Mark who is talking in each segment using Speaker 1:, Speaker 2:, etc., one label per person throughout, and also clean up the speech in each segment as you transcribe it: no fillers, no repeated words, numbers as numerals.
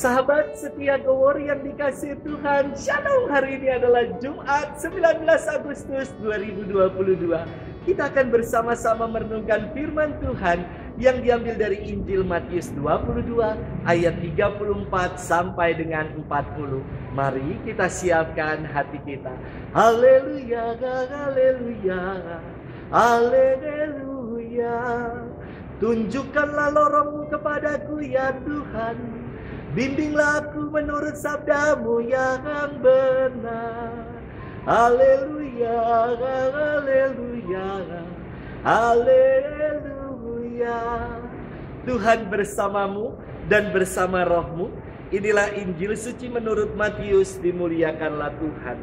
Speaker 1: Sahabat setia Gowor yang dikasihi Tuhan, Shalom. Hari ini adalah Jumat 19 Agustus 2022. Kita akan bersama-sama merenungkan firman Tuhan yang diambil dari Injil Matius 22 ayat 34 sampai dengan 40. Mari kita siapkan hati kita. Haleluya, haleluya, haleluya. Tunjukkanlah lorongmu kepadaku ya Tuhan. Bimbinglah aku menurut sabdamu yang benar. Haleluya, haleluya, haleluya. Tuhan bersamamu dan bersama rohmu. Inilah Injil suci menurut Matius, dimuliakanlah Tuhan.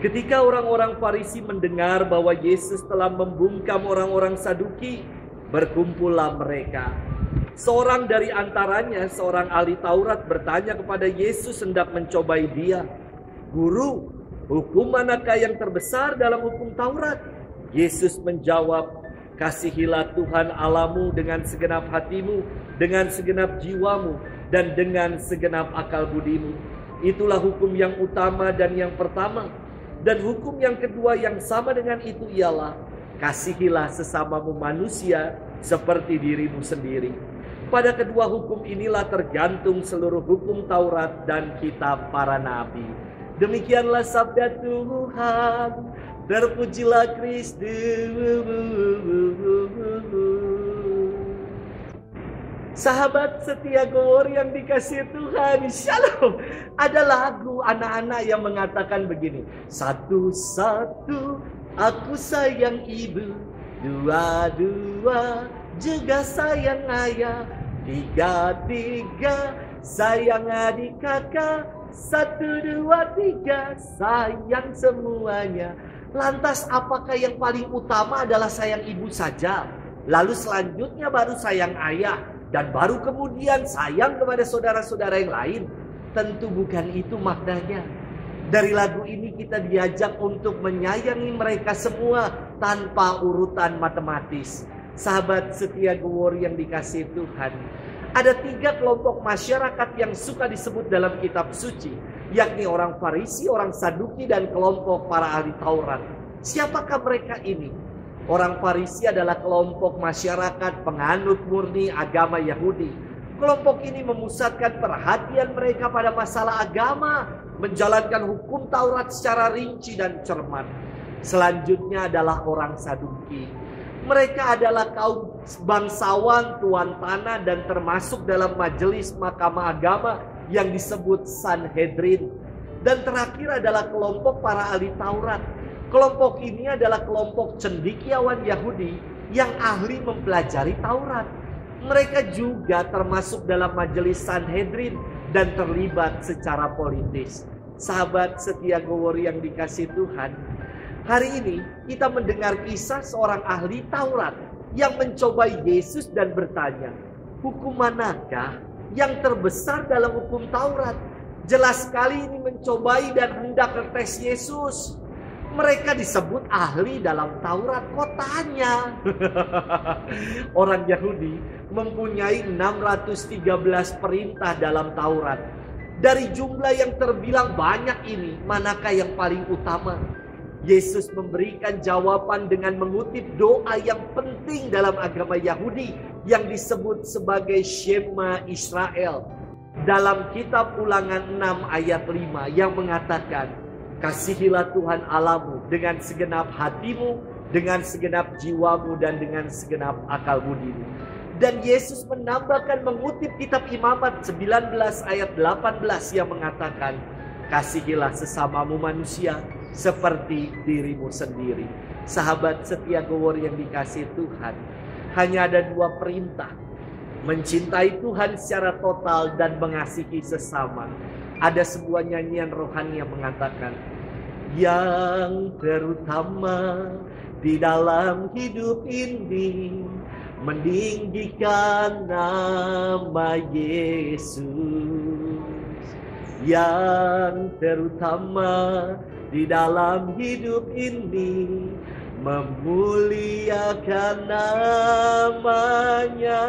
Speaker 1: Ketika orang-orang Farisi mendengar bahwa Yesus telah membungkam orang-orang Saduki, berkumpullah mereka. Seorang dari antaranya, seorang ahli Taurat, bertanya kepada Yesus hendak mencobai dia. Guru, hukum manakah yang terbesar dalam hukum Taurat? Yesus menjawab, kasihilah Tuhan Allahmu dengan segenap hatimu, dengan segenap jiwamu, dan dengan segenap akal budimu. Itulah hukum yang utama dan yang pertama. Dan hukum yang kedua yang sama dengan itu ialah, kasihilah sesamamu manusia seperti dirimu sendiri. Pada kedua hukum inilah tergantung seluruh hukum Taurat dan kitab para nabi. Demikianlah sabda Tuhan. Terpujilah Kristus. Sahabat setia Gowor yang dikasihi Tuhan, Shalom. Ada lagu anak-anak yang mengatakan begini. Satu-satu aku sayang ibu, dua-dua juga sayang ayah, tiga-tiga sayang adik kakak, satu, dua, tiga sayang semuanya. Lantas apakah yang paling utama adalah sayang ibu saja? Lalu selanjutnya baru sayang ayah, dan baru kemudian sayang kepada saudara-saudara yang lain? Tentu bukan itu maknanya. Dari lagu ini kita diajak untuk menyayangi mereka semua tanpa urutan matematis. Sahabat setia Gowor yang dikasihi Tuhan, ada 3 kelompok masyarakat yang suka disebut dalam kitab suci, yakni orang Farisi, orang Saduki, dan kelompok para ahli Taurat. Siapakah mereka ini? Orang Farisi adalah kelompok masyarakat penganut murni agama Yahudi. Kelompok ini memusatkan perhatian mereka pada masalah agama, menjalankan hukum Taurat secara rinci dan cermat. Selanjutnya adalah orang Saduki. Mereka adalah kaum bangsawan tuan tanah dan termasuk dalam majelis mahkamah agama yang disebut Sanhedrin. Dan terakhir adalah kelompok para ahli Taurat. Kelompok ini adalah kelompok cendekiawan Yahudi yang ahli mempelajari Taurat. Mereka juga termasuk dalam majelis Sanhedrin dan terlibat secara politis. Sahabat setia Gowor yang dikasihi Tuhan, hari ini kita mendengar kisah seorang ahli Taurat yang mencobai Yesus dan bertanya, hukum manakah yang terbesar dalam hukum Taurat? Jelas sekali ini mencobai dan hendak ngetes Yesus. Mereka disebut ahli dalam Taurat, kotanya. Orang Yahudi mempunyai 613 perintah dalam Taurat. Dari jumlah yang terbilang banyak ini, manakah yang paling utama? Yesus memberikan jawaban dengan mengutip doa yang penting dalam agama Yahudi yang disebut sebagai Shema Israel. Dalam kitab Ulangan 6 ayat 5 yang mengatakan, kasihilah Tuhan Allahmu dengan segenap hatimu, dengan segenap jiwamu, dan dengan segenap akal budimu. Dan Yesus menambahkan mengutip kitab Imamat 19 ayat 18 yang mengatakan, kasihilah sesamamu manusia seperti dirimu sendiri. Sahabat setia Gowor yang dikasihi Tuhan, hanya ada 2 perintah. Mencintai Tuhan secara total dan mengasihi sesama. Ada sebuah nyanyian rohani yang mengatakan, yang terutama di dalam hidup ini meninggikan nama Yesus. Yang terutama di dalam hidup ini memuliakan namanya.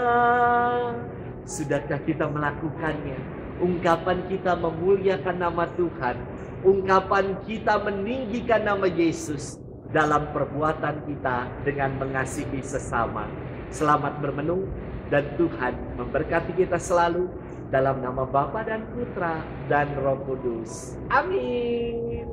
Speaker 1: Sudahkah kita melakukannya? Ungkapan kita memuliakan nama Tuhan, ungkapan kita meninggikan nama Yesus dalam perbuatan kita dengan mengasihi sesama. Selamat bermenung dan Tuhan memberkati kita selalu dalam nama Bapa dan Putra dan Roh Kudus. Amin.